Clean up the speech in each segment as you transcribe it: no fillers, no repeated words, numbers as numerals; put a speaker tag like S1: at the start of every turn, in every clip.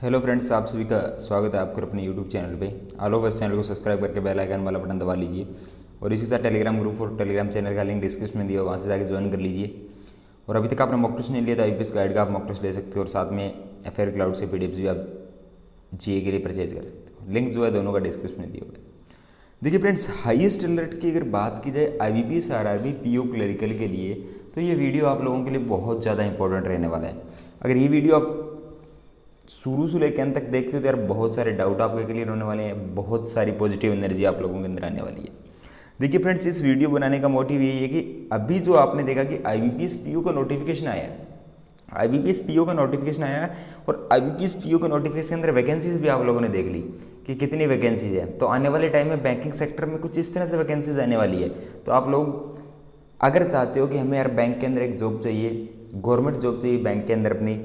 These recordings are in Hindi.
S1: हेलो फ्रेंड्स, आप सभी का स्वागत है आपके अपने यूट्यूब चैनल पे। आलो बस चैनल को सब्सक्राइब करके बेल आइकन वाला बटन दबा लीजिए और इसी तरह टेलीग्राम ग्रुप और टेलीग्राम चैनल का लिंक डिस्क्रिप्शन में दिया, वहाँ से जाकर ज्वाइन कर लीजिए। और अभी तक आपने मॉक टेस्ट नहीं लिया तो आईपीएस गाइड का आप मॉक टेस्ट ले सकते हो और साथ में एफआईआर क्लाउड से पीडीएफ भी आप जीए के लिए परचेज कर सकते हो। लिंक जो है दोनों का डिस्क्रिप्शन में दिया हुआ है। देखिए फ्रेंड्स, हाईएस्ट अलर्ट की अगर बात की जाए आईबीपीएस आरआरबी पीओ क्लरिकल के लिए, तो ये वीडियो आप लोगों के लिए बहुत ज़्यादा इंपॉर्टेंट रहने वाला है। अगर ये वीडियो आप शुरू से लेकर अंत तक देखते हो तो यार बहुत सारे डाउट आपके क्लियर होने वाले हैं, बहुत सारी पॉजिटिव एनर्जी आप लोगों के अंदर आने वाली है। देखिए फ्रेंड्स, इस वीडियो बनाने का मोटिव यही है कि अभी जो आपने देखा कि आईबीपीएस पीओ का नोटिफिकेशन आया है, आईबीपीएस पीओ का नोटिफिकेशन आया है और आईबीपीएस पीओ का नोटिफिकेशन के अंदर वैकेंसीज भी आप लोगों ने देख ली कि कितनी वैकेंसीज है। तो आने वाले टाइम में बैंकिंग सेक्टर में कुछ इस तरह से वैकेंसीज आने वाली है। तो आप लोग अगर चाहते हो कि हमें यार बैंक के अंदर एक जॉब चाहिए, गवर्नमेंट जॉब चाहिए बैंक के अंदर अपनी,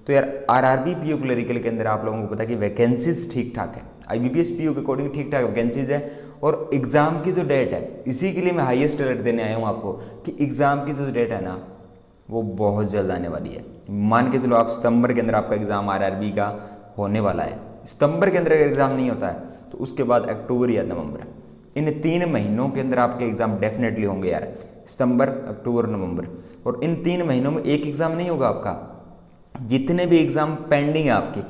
S1: तो यार आरआरबी पीओ क्लरिकल के अंदर आप लोगों को पता है कि वैकेंसीज ठीक ठाक है, आईबीपीएस पीओ के अकॉर्डिंग ठीक ठाक वैकेंसीज है। और एग्जाम की जो डेट है, इसी के लिए मैं हाईएस्ट अलर्ट देने आया हूँ आपको कि एग्जाम की जो डेट है ना वो बहुत जल्द आने वाली है। मान के चलो आप सितंबर के अंदर आपका एग्जाम आरआरबी का होने वाला है। सितंबर के अंदर अगर एग्जाम नहीं होता है तो उसके बाद अक्टूबर या नवंबर, इन 3 महीनों के अंदर आपके एग्जाम डेफिनेटली होंगे यार, सितंबर, अक्टूबर, नवंबर। और इन 3 महीनों में एक एग्जाम नहीं होगा आपका, जितने भी एग्जाम पेंडिंग है आपके,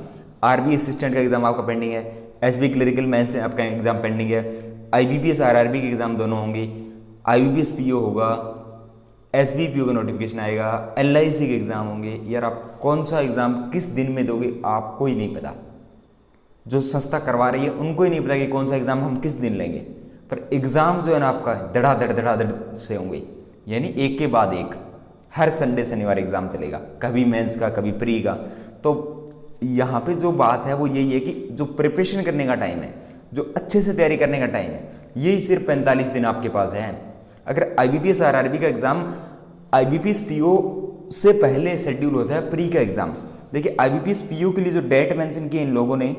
S1: आरबी असिस्टेंट का एग्जाम आपका पेंडिंग है, एसबी क्लरिकल मेंस से आपका एग्जाम पेंडिंग है, आईबीपीएस आरआरबी के एग्जाम दोनों होंगे, आईबीपीएस पीओ होगा, एसबी पीओ का नोटिफिकेशन आएगा, एलआईसी के एग्जाम होंगे। यार आप कौन सा एग्जाम किस दिन में दोगे आपको ही नहीं पता। जो संस्था करवा रही है उनको ही नहीं पता कि कौन सा एग्जाम हम किस दिन लेंगे, पर एग्जाम जो है ना आपका धड़ाधड़ से होंगे, यानी एक के बाद एक हर संडे शनिवार एग्जाम चलेगा, कभी मेंस का कभी प्री का। तो यहाँ पे जो बात है वो यही है कि जो प्रिपरेशन करने का टाइम है, जो अच्छे से तैयारी करने का टाइम है, यही सिर्फ 45 दिन आपके पास है। अगर आईबीपीएस आरआरबी का एग्जाम आईबीपीएस पीओ से पहले शेड्यूल होता है प्री का एग्जाम। देखिए आईबीपीएस पीओ के लिए जो डेट मेंशन की इन लोगों ने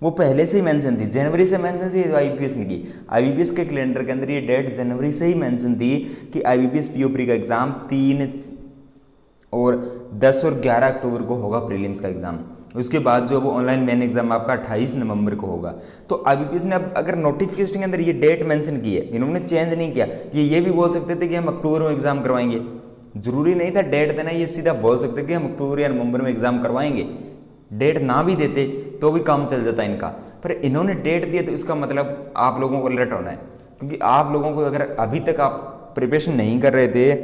S1: वो पहले से ही मेंशन थी, जनवरी से मेंशन थी आईबीपीएस ने की। आईबीपीएस के कैलेंडर के अंदर ये डेट जनवरी से ही मेंशन थी कि आईबीपीएस पीओ प्री का एग्जाम 3 और 10 और 11 अक्टूबर को होगा प्रीलिम्स का एग्जाम। उसके बाद जो वो ऑनलाइन मेन एग्जाम आपका 28 नवंबर को होगा। तो आईबीपीएस ने अब अगर नोटिफिकेशन के अंदर ये डेट मेंशन की है, इन्होंने चेंज नहीं किया। ये भी बोल सकते थे कि हम अक्टूबर में एग्जाम करवाएंगे, जरूरी नहीं था डेट देना, ये सीधा बोल सकते कि हम अक्टूबर या नवंबर में एग्जाम करवाएंगे। डेट ना भी देते तो भी काम चल जाता इनका, पर इन्होंने डेट दिया तो इसका मतलब आप लोगों को अलर्ट होना है। क्योंकि आप लोगों को अगर अभी तक आप प्रिपरेशन नहीं कर रहे थे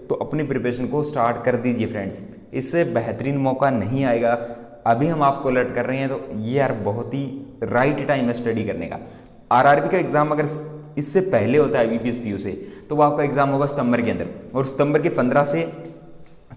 S1: तो अपनी प्रिपरेशन को स्टार्ट कर दीजिए फ्रेंड्स, इससे बेहतरीन मौका नहीं आएगा। अभी हम आपको अलर्ट कर रहे हैं तो ये यार बहुत ही राइट टाइम है स्टडी करने का। आरआरबी का एग्जाम अगर इससे पहले होता है आईबीपीएस पीओ से, तो वो आपका एग्जाम होगा सितंबर के अंदर, और सितंबर के 15 से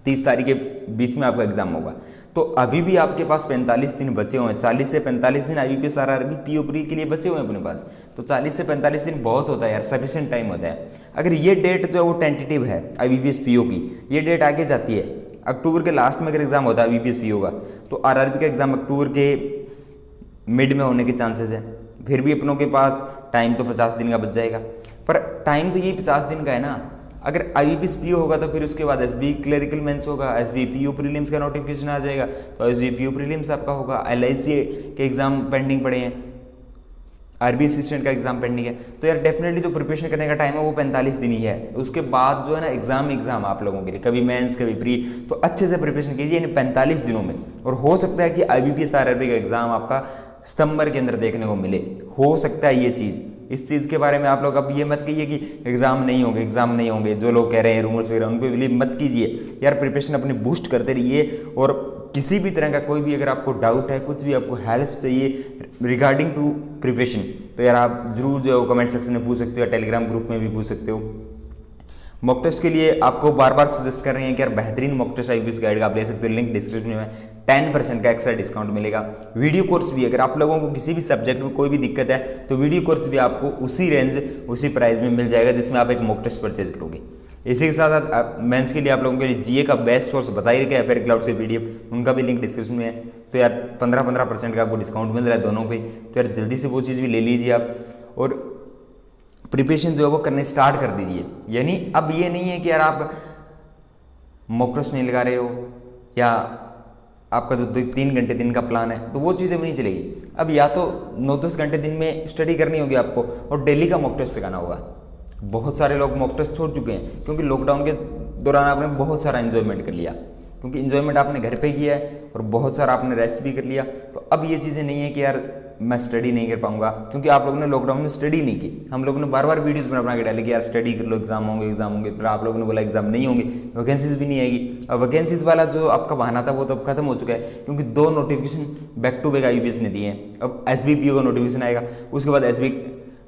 S1: 30 तारीख के बीच में आपका एग्जाम होगा। तो अभी भी आपके पास 45 दिन बचे हुए हैं, 40 से 45 दिन आईबीपीएस आरआरबी पीओ प्री के लिए बचे हुए हैं अपने पास। तो 40 से 45 दिन बहुत होता है यार, सफिशिएंट टाइम होता है। अगर ये डेट जो है वो टेंटेटिव है आईबीपीएस पीओ की, ये डेट आगे जाती है, अक्टूबर के लास्ट में अगर एग्जाम होता है आईबीपीएस पीओ का, तो आरआरबी का एग्जाम अक्टूबर के मिड में होने के चांसेस है। फिर भी अपनों के पास टाइम तो 50 दिन का बच जाएगा, पर टाइम तो यही 50 दिन का है ना। अगर आईबीपीएस पीओ होगा तो फिर उसके बाद एसबी क्लरिकल मेंस होगा, एसबी पीओ प्रीलिम्स का नोटिफिकेशन आ जाएगा, तो एसबी पीओ प्रीलिम्स आपका होगा। एलआईसी के एग्जाम पेंडिंग पड़े हैं, आरबी असिस्टेंट का एग्जाम पेंडिंग है। तो यार डेफिनेटली जो प्रिपरेशन करने का टाइम है वो 45 दिन ही है। उसके बाद जो है ना एग्जाम आप लोगों के लिए, कभी मेंस कभी प्री, तो अच्छे से प्रिपरेशन कीजिए इन 45 दिनों में। और हो सकता है कि आईबीपीएस आरआरबी का एग्जाम आपका सितंबर के अंदर देखने को मिले, हो सकता है ये चीज़। इस चीज़ के बारे में आप लोग अब ये मत कीजिए कि एग्जाम नहीं होंगे, जो लोग कह रहे हैं रूमर्स वगैरह उन पर बिलीव मत कीजिए। यार प्रिपरेशन अपनी बूस्ट करते रहिए, और किसी भी तरह का कोई भी अगर आपको डाउट है, कुछ भी आपको हेल्प चाहिए रिगार्डिंग टू प्रिपरेशन, तो यार आप जरूर जो है कमेंट सेक्शन में पूछ सकते हो या टेलीग्राम ग्रुप में भी पूछ सकते हो। मॉक टेस्ट के लिए आपको बार बार सजेस्ट कर रहे हैं कि यार बेहतरीन मॉक टेस्ट आईबीपीएस गाइड का आप ले सकते हो, लिंक डिस्क्रिप्शन में 10% का एक्स्ट्रा डिस्काउंट मिलेगा। वीडियो कोर्स भी, अगर आप लोगों को किसी भी सब्जेक्ट में कोई भी दिक्कत है तो वीडियो कोर्स भी आपको उसी रेंज उसी प्राइस में मिल जाएगा जिसमें आप एक मॉक टेस्ट परचेज करोगे। इसी के साथ साथ मेंस के लिए आप लोगों के लिए जीए का बेस्ट सोर्स बता ही रखा है एफआईआर क्लाउड से पीडीएफ, उनका भी लिंक डिस्क्रिप्शन में है। तो यार 15% का आपको डिस्काउंट मिल रहा है दोनों पे, तो यार जल्दी से वो चीज़ भी ले लीजिए आप, और प्रिपरेशन जो है वो करने स्टार्ट कर दीजिए। यानी अब ये नहीं है कि यार आप मॉक टेस्ट नहीं लगा रहे हो या आपका जो 3 घंटे दिन का प्लान है, तो वो चीज़ें भी नहीं चलेगी। अब या तो 9-10 घंटे दिन में स्टडी करनी होगी आपको और डेली का मॉक टेस्ट लगाना होगा। बहुत सारे लोग मॉक टेस्ट छोड़ चुके हैं क्योंकि लॉकडाउन के दौरान आपने बहुत सारा एंजॉयमेंट कर लिया, क्योंकि एंजॉयमेंट आपने घर पे किया है और बहुत सारा आपने रेस्ट भी कर लिया। तो अब ये चीज़ें नहीं है कि यार मैं स्टडी नहीं कर पाऊंगा, क्योंकि आप लोगों ने लॉकडाउन में स्टडी नहीं की। हम लोगों ने बार बार वीडियोस बना के डाले कि यार स्टडी कर लो, एग्जाम होंगे, फिर आप लोगों ने बोला एग्जाम नहीं होंगे, वैकेंसीज भी नहीं आएगी। अब वैकेंसीज वाला जो आपका बहाना था वो तो अब खत्म हो चुका है, क्योंकि 2 notification back to back IBPS ने दिए हैं। अब SBPO का नोटिफिकेशन आएगा, उसके बाद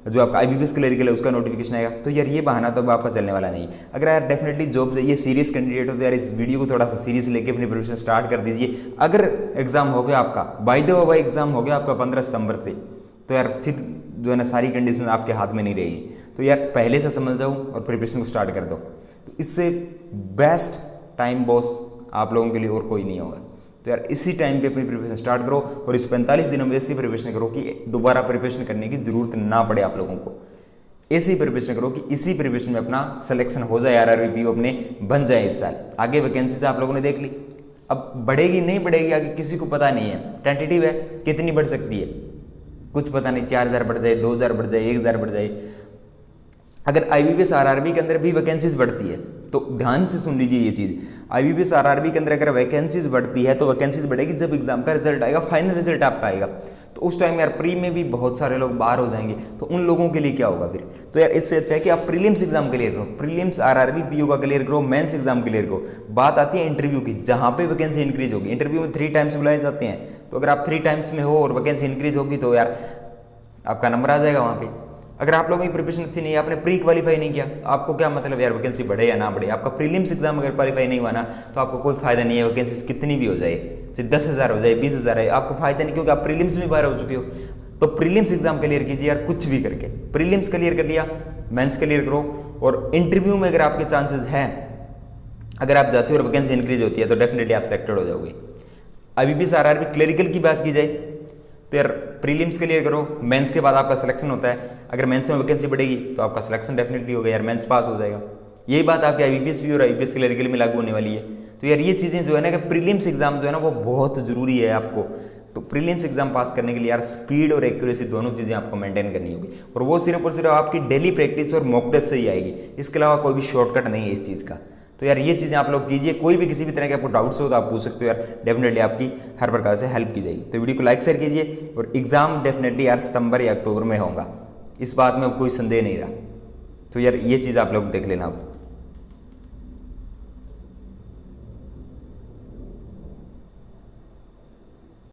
S1: जो आपका IBPS क्लरिकल है उसका नोटिफिकेशन आएगा। तो यार ये बहाना तो अब आपका चलने वाला नहीं है। अगर यार डेफिनेटली जॉब चाहिए, सीरियस कैंडिडेट हो, तो यार इस वीडियो को थोड़ा सा सीरियस लेके अपनी प्रिपरेशन स्टार्ट कर दीजिए। अगर एग्जाम हो गया आपका, बाय द वे एग्जाम हो गया आपका 15 सितंबर से, तो यार फिर जो है ना सारी कंडीशन आपके हाथ में नहीं रहेगी। तो यार पहले से समझ जाओ और प्रिपरेशन को स्टार्ट कर दो। तो इससे बेस्ट टाइम बॉस आप लोगों के लिए और कोई नहीं होगा। तो यार इसी टाइम पे अपनी प्रिपरेशन स्टार्ट करो और इस 45 दिनों में ऐसी प्रिपरेशन करो कि दोबारा प्रिपरेशन करने की जरूरत ना पड़े आप लोगों को। ऐसी प्रिपरेशन करो कि इसी प्रिपरेशन में अपना सिलेक्शन हो जाए, RRBPO अपने बन जाए इस साल। आगे वैकेंसी आप लोगों ने देख ली, अब बढ़ेगी नहीं बढ़ेगी आगे किसी को पता नहीं है, टेंटेटिव है, कितनी बढ़ सकती है कुछ पता नहीं, 4000 बढ़ जाए, 2000 बढ़ जाए, 1000 बढ़ जाए। अगर IBPS RRB के अंदर भी वैकेंसीज बढ़ती है तो ध्यान से सुन लीजिए ये चीज़, IBPS RRB के अंदर अगर वैकेंसीज बढ़ती है तो वैकेंसीज बढ़ेगी जब एग्जाम का रिजल्ट आएगा, फाइनल रिजल्ट आपका आएगा। तो उस टाइम यार प्री में भी बहुत सारे लोग बाहर हो जाएंगे, तो उन लोगों के लिए क्या होगा फिर। तो यार इससे अच्छा है कि आप प्रीलिम्स एग्जाम क्लियर करो, प्रीलिम्स RRBPO का क्लियर करो, मेंस एग्जाम क्लियर करो। बात आती है इंटरव्यू की, जहाँ पे वैकेंसी इंक्रीज होगी। इंटरव्यू में 3 टाइम्स बुलाए जाते हैं, तो अगर आप 3 टाइम्स में हो और वैकेंसी इंक्रीज होगी तो यार आपका नंबर आ जाएगा वहाँ पे। अगर आप लोगों की प्रिपरेशन अच्छी नहीं है, आपने प्री क्वालिफाई नहीं किया, आपको क्या मतलब यार वैकेंसी बढ़े या ना बढ़े। आपका प्रीलिम्स एग्जाम अगर क्वालिफाई नहीं हुआ ना तो आपको कोई फायदा नहीं है, वैकेंसी कितनी भी हो जाए, चाहे 10,000 हो जाए, 20,000 है, आपको फायदा नहीं, क्योंकि आप प्रीलिम्स में बाहर हो चुके हो। तो प्रीलिम्स एग्जाम क्लियर कीजिए यार, कुछ भी करके। प्रीलिम्स क्लियर कर लिया, मेंस क्लियर करो, और इंटरव्यू में अगर आपके चांसेस हैं, अगर आप जाते हो और वैकेंसी इंक्रीज होती है तो डेफिनेटली आप सिलेक्टेड हो जाओगे। IBPS RRB क्लरिकल की बात की जाए तो यार प्रीलिम्स क्लियर करो, मेंस के बाद आपका सिलेक्शन होता है। अगर मेंस में वैकेंसी बढ़ेगी तो आपका सिलेक्शन डेफिनेटली होगा यार, मेंस पास हो जाएगा। यही बात आपके IBPS भी और IBPS क्लरिकल में लागू होने वाली है। तो यार ये चीज़ें जो है ना कि प्रीलिम्स एग्जाम जो है ना वो बहुत जरूरी है आपको। तो प्रीलिम्स एग्जाम पास करने के लिए यार स्पीड और एक्यूरेसी दोनों चीज़ें आपको मेंटेन करनी होगी, और वो सिर्फ और सिर्फ आपकी डेली प्रैक्टिस और मॉक टेस्ट से ही आएगी। इसके अलावा कोई भी शॉर्टकट नहीं है इस चीज़ का। तो यार ये चीज़ें आप लोग कीजिए। कोई भी किसी भी तरह के आपको डाउट्स हो तो आप पूछ सकते हो यार, डेफिनेटली आपकी हर प्रकार से हेल्प की जाएगी। तो वीडियो को लाइक शेयर कीजिए, और एग्जाम डेफिनेटली यार सितंबर या अक्टूबर में होगा, इस बात में अब कोई संदेह नहीं रहा। तो यार ये चीज़ आप लोग देख लेना अब।